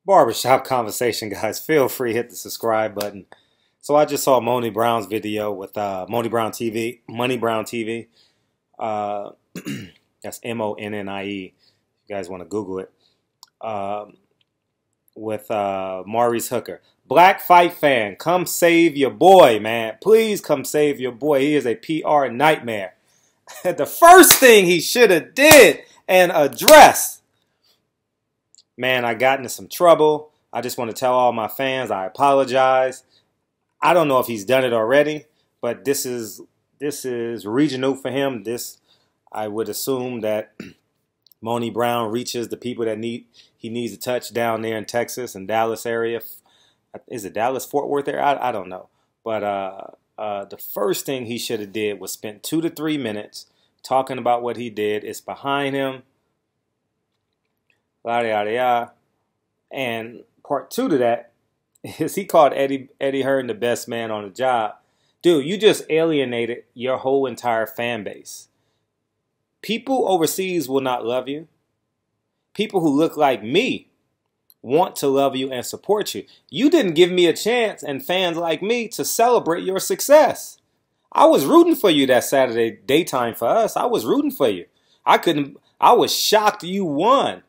Barbershop conversation, guys. Feel free to hit the subscribe button. So I just saw Moni Brown's video with Moni Brown TV, Money Brown TV. Uh, that's MONNIE. If you guys want to Google it. With Maurice Hooker. Black fight fan, come save your boy, man. Please come save your boy. He is a PR nightmare. The first thing he should have did and addressed. Man, I got into some trouble. I just want to tell all my fans I apologize. I don't know if he's done it already, but this is regional for him. I would assume that Moni Brown reaches the people that he needs to touch down there in Texas and Dallas area. Is it Dallas, Fort Worth area? I don't know. But the first thing he should have did was spent 2 to 3 minutes talking about what he did. It's behind him. Yada, yada, yada. And part 2 to that is he called Eddie Hearn the best man on the job. Dude, you just alienated your whole entire fan base. People overseas will not love you. People who look like me want to love you and support you. You didn't give me a chance and fans like me to celebrate your success. I was rooting for you that Saturday daytime for us. I was rooting for you. I was shocked you won.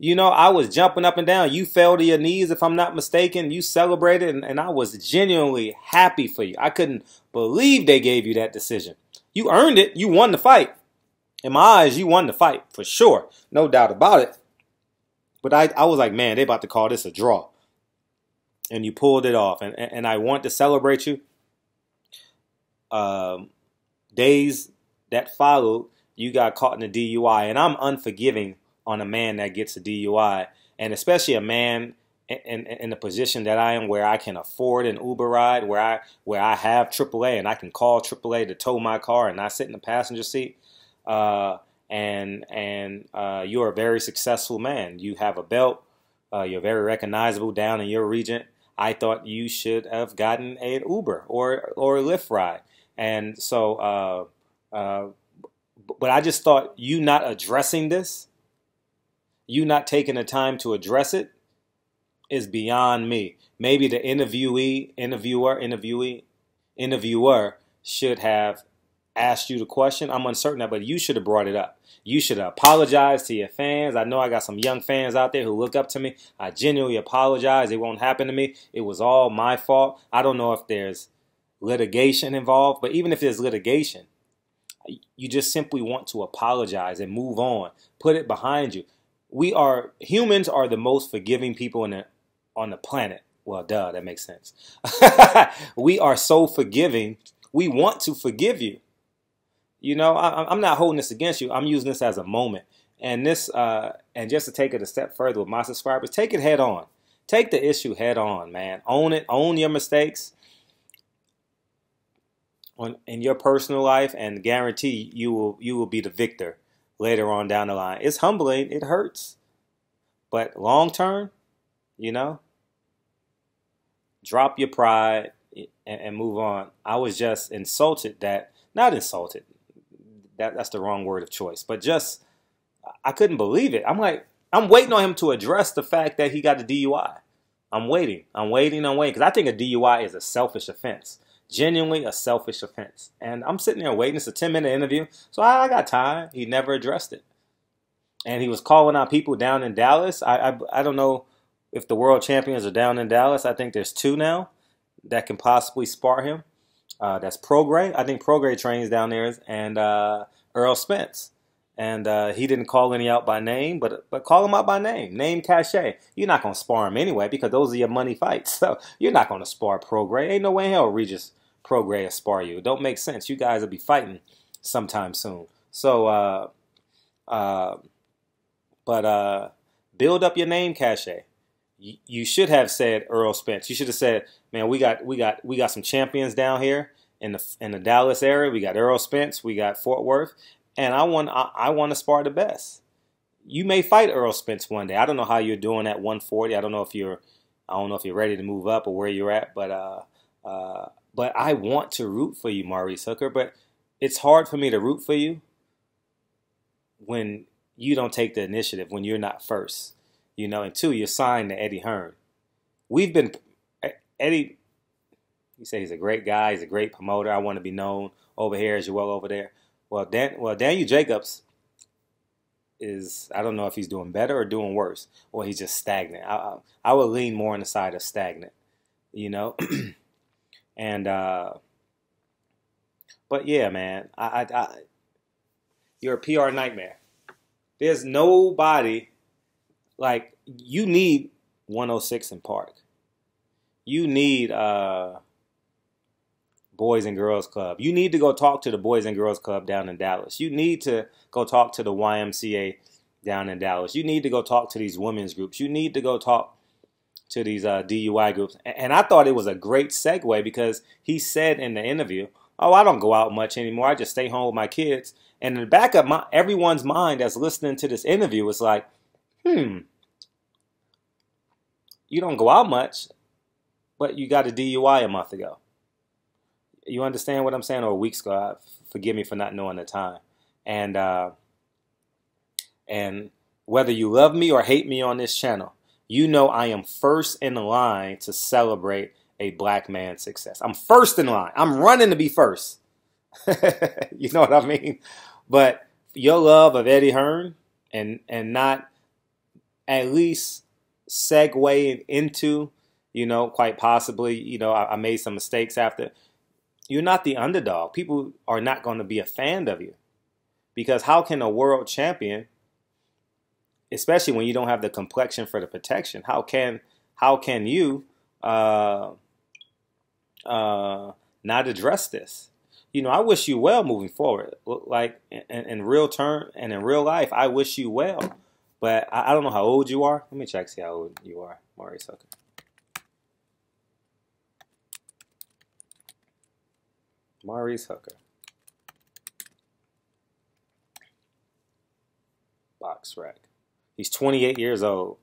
You know, I was jumping up and down. You fell to your knees, if I'm not mistaken. You celebrated, and I was genuinely happy for you. I couldn't believe they gave you that decision. You earned it. You won the fight. In my eyes, you won the fight, for sure. No doubt about it. But I was like, man, they about to call this a draw. And you pulled it off. And I want to celebrate you. Days that followed, you got caught in a DUI. And I'm unforgiving on a man that gets a DUI, and especially a man in the position that I am, where I can afford an Uber ride, where I have AAA and I can call AAA to tow my car and not sit in the passenger seat. And you're a very successful man. You have a belt. You're very recognizable down in your region. I thought you should have gotten an Uber or a Lyft ride. And so, but I just thought you not addressing this, you not taking the time to address it, is beyond me. Maybe the interviewer should have asked you the question. I'm uncertain of that, but you should have brought it up. You should have apologized to your fans. I know I got some young fans out there who look up to me. I genuinely apologize. It won't happen to me. It was all my fault. I don't know if there's litigation involved, but even if there's litigation, you just simply want to apologize and move on. Put it behind you. Humans are the most forgiving people on the planet. Well, duh, that makes sense. We are so forgiving. We want to forgive you. You know, I'm not holding this against you. I'm using this as a moment. And and just to take it a step further with my subscribers, take it head on. Take the issue head on, man. Own it. Own your mistakes in your personal life, and guarantee you will be the victor later on down the line. It's humbling. It hurts. But long term, you know, drop your pride and move on. I was just insulted not insulted. That's the wrong word of choice. But just, I couldn't believe it. I'm waiting on him to address the fact that he got a DUI. I'm waiting. Because I think a DUI is a selfish offense. Genuinely a selfish offense. And I'm sitting there waiting. It's a 10-minute interview. So I got time. He never addressed it. And he was calling out people down in Dallas. I don't know if the world champions are down in Dallas. I think there's 2 now that can possibly spar him. That's Prograis. I think Prograis trains down there. And Earl Spence. And he didn't call any out by name, but call him out by name. Name cachet. You're not going to spar him anyway because those are your money fights. So you're not going to spar Prograis. Ain't no way in hell Regis Prograis will spar you. It don't make sense. You guys will be fighting sometime soon. So, build up your name cachet. You should have said Earl Spence. You should have said, man, we got some champions down here in the Dallas area. We got Earl Spence. We got Fort Worth. And I want to spar the best. You may fight Earl Spence one day. I don't know how you're doing at 140. I don't know if you're ready to move up or where you're at. But I want to root for you, Maurice Hooker. But it's hard for me to root for you when you don't take the initiative, when you're not first. you know, and two, you're signed to Eddie Hearn. We've been Eddie. You say he's a great guy. He's a great promoter. I want to be known over here as well over there. Well, Daniel Jacobs is, I don't know if he's doing better or doing worse, or he's just stagnant. I would lean more on the side of stagnant, you know. And but yeah, man, you're a PR nightmare. There's nobody like you need 106 in Park. You need Boys and Girls Club. You need to go talk to the Boys and Girls Club down in Dallas. You need to go talk to the YMCA down in Dallas. You need to go talk to these women's groups. You need to go talk to these DUI groups. And I thought it was a great segue because he said in the interview, oh, I don't go out much anymore. I just stay home with my kids. And in the back of everyone's mind that's listening to this interview was like, you don't go out much, but you got a DUI a month ago. You understand what I'm saying? Or a week ago. Forgive me for not knowing the time. And whether you love me or hate me on this channel, you know I am first in the line to celebrate a black man's success. I'm first in line. I'm running to be first. You know what I mean? But your love of Eddie Hearn and not at least segueing into, you know, quite possibly, you know, I made some mistakes after. You're not the underdog. People are not going to be a fan of you. Because how can a world champion, especially when you don't have the complexion for the protection, how can you not address this? You know, I wish you well moving forward. Like in real term and in real life, I wish you well. But I don't know how old you are. Let me check, see how old you are, Maurice Hooker. Maurice Hooker. Box rec. He's 28 years old.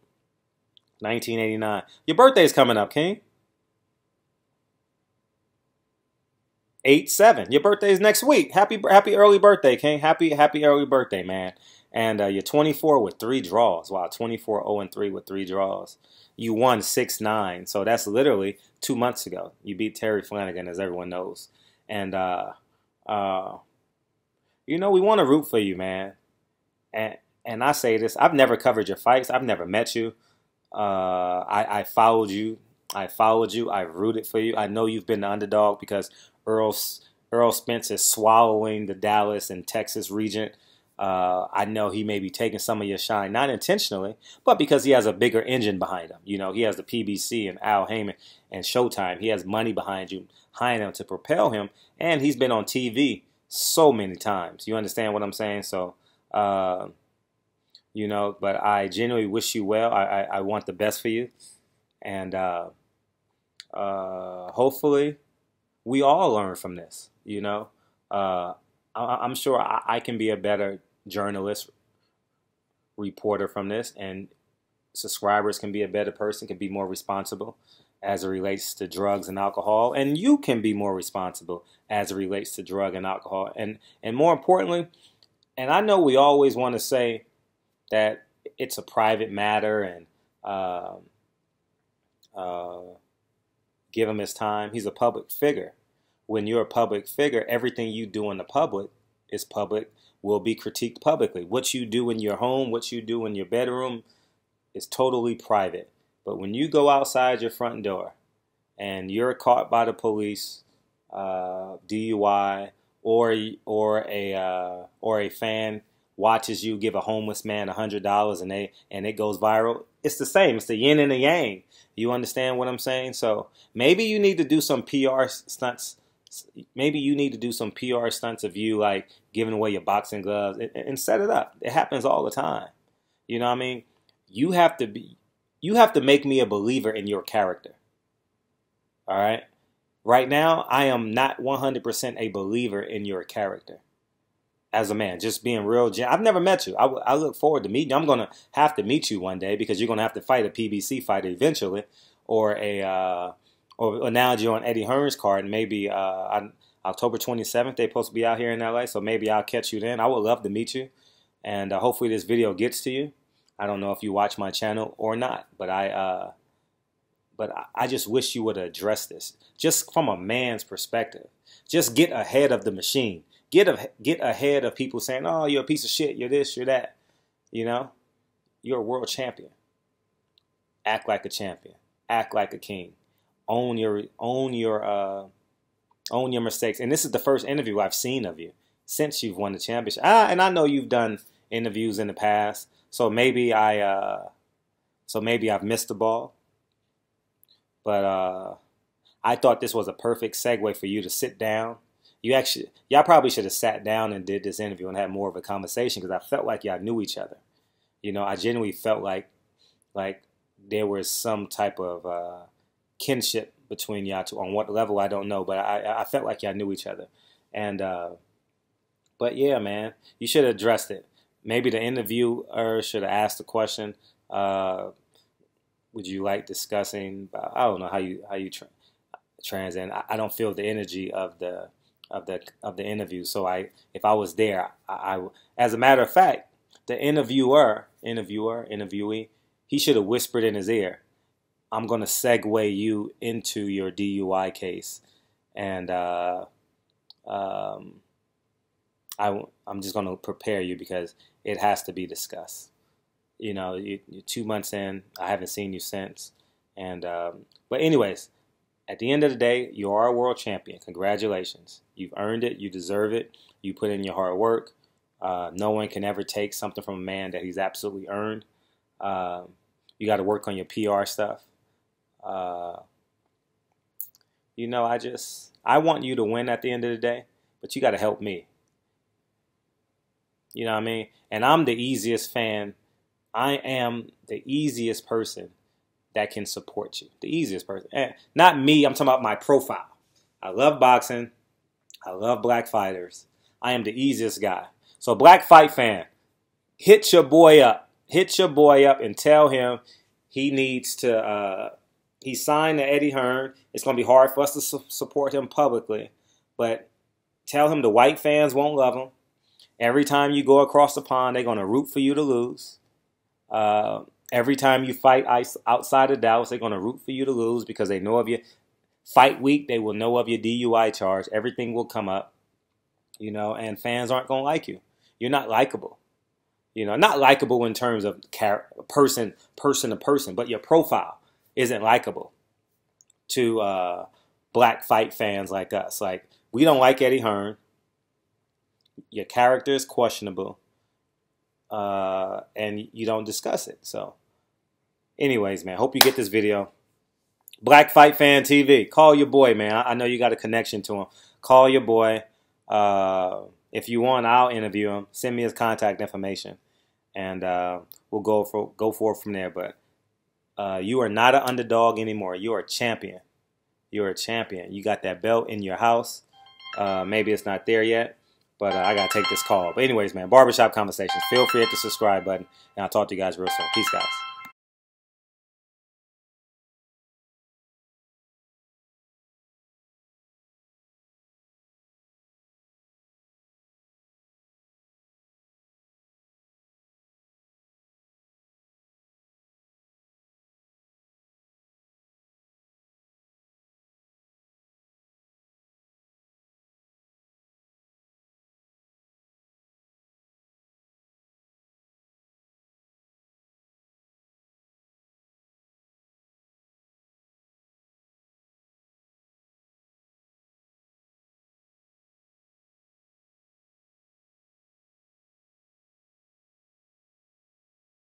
1989. Your birthday's coming up, King. 8/7. Your birthday's next week. Happy early birthday, King. Happy early birthday, man. And you're 24 with 3 draws. Wow, 24-0-3 with 3 draws. You won 6-9. So that's literally 2 months ago. You beat Terry Flanagan, as everyone knows. And, you know, we want to root for you, man. And I say this, I've never covered your fights. I've never met you. I followed you. I've rooted for you. I know you've been the underdog because Earl Spence is swallowing the Dallas and Texas region. I know he may be taking some of your shine, not intentionally, but because he has a bigger engine behind him. You know, he has the PBC and Al Heyman and Showtime. He has money behind him to propel him, and he's been on TV so many times. You understand what I'm saying? So, you know, but I genuinely wish you well. I want the best for you, and hopefully we all learn from this. You know, I'm sure I can be a better journalist, reporter from this, and subscribers can be a better person, can be more responsible as it relates to drugs and alcohol, and you can be more responsible as it relates to drug and alcohol, and more importantly, and I know we always want to say that it's a private matter and give him his time. He's a public figure. When you're a public figure, everything you do in the public is public, will be critiqued publicly. What you do in your home, what you do in your bedroom is totally private. But when you go outside your front door and you're caught by the police, DUI, or a fan watches you give a homeless man $100 and it goes viral, it's the same. It's the yin and the yang. You understand what I'm saying? So maybe you need to do some PR stunts. Maybe you need to do some PR stunts of you like giving away your boxing gloves and set it up. It happens all the time. You know what I mean? You have to make me a believer in your character. All right? Right now, I am not 100% a believer in your character as a man. Just being real. I've never met you. I look forward to meeting you. I'm going to have to meet you one day because you're going to have to fight a PBC fighter eventually, or now you're on Eddie Hearn's card, and maybe on October 27th, they're supposed to be out here in LA, so maybe I'll catch you then. I would love to meet you, and hopefully this video gets to you. I don't know if you watch my channel or not, but I just wish you would address this just from a man's perspective. Just get ahead of the machine. Get ahead of people saying, "Oh, you're a piece of shit. You're this. You're that." You know, you're a world champion. Act like a champion. Act like a king. Own your mistakes. And this is the first interview I've seen of you since you've won the championship. And I know you've done interviews in the past, so maybe I've missed the ball. But I thought this was a perfect segue for you to sit down. Y'all probably should have sat down and did this interview and had more of a conversation, because I felt like y'all knew each other. You know, I genuinely felt like there was some type of kinship between y'all two. On what level, I don't know, but I felt like y'all knew each other. And but yeah, man, you should have addressed it. Maybe the interviewer should have asked the question, would you like discussing? I don't know how you trans, and I don't feel the energy of the interview. So if I was there, as a matter of fact, the interviewee, he should have whispered in his ear, "I'm going to segue you into your DUI case, and I'm just going to prepare you because it has to be discussed. You know, you're 2 months in. I haven't seen you since. And but anyways, at the end of the day, you are a world champion. Congratulations. You've earned it. You deserve it. You put in your hard work. No one can ever take something from a man that he's absolutely earned. You got to work on your PR stuff. You know, I want you to win at the end of the day, but you got to help me. You know what I mean? And I'm the easiest fan. I am the easiest person that can support you. The easiest person. And not me. I'm talking about my profile. I love boxing. I love black fighters. I am the easiest guy. So Black Fight Fan, hit your boy up. Hit your boy up and tell him he needs to, he signed to Eddie Hearn. It's going to be hard for us to support him publicly. But tell him the white fans won't love him. Every time you go across the pond, they're going to root for you to lose. Every time you fight outside of Dallas, they're going to root for you to lose because they know of your fight week. They will know of your DUI charge. Everything will come up, you know, and fans aren't going to like you. You're not likable. You know, not likable in terms of person to person, but your profile isn't likable to black fight fans like us. Like, we don't like Eddie Hearn. Your character is questionable. And you don't discuss it. So, anyways, man, hope you get this video. Black Fight Fan TV, call your boy, man. I know you got a connection to him. Call your boy. If you want, I'll interview him. Send me his contact information, and we'll go forward from there. But you are not an underdog anymore. You are a champion. You're a champion. You got that belt in your house. Maybe it's not there yet. But I got to take this call. But anyways, man, Barbershop Conversations. Feel free to hit the subscribe button. And I'll talk to you guys real soon. Peace, guys.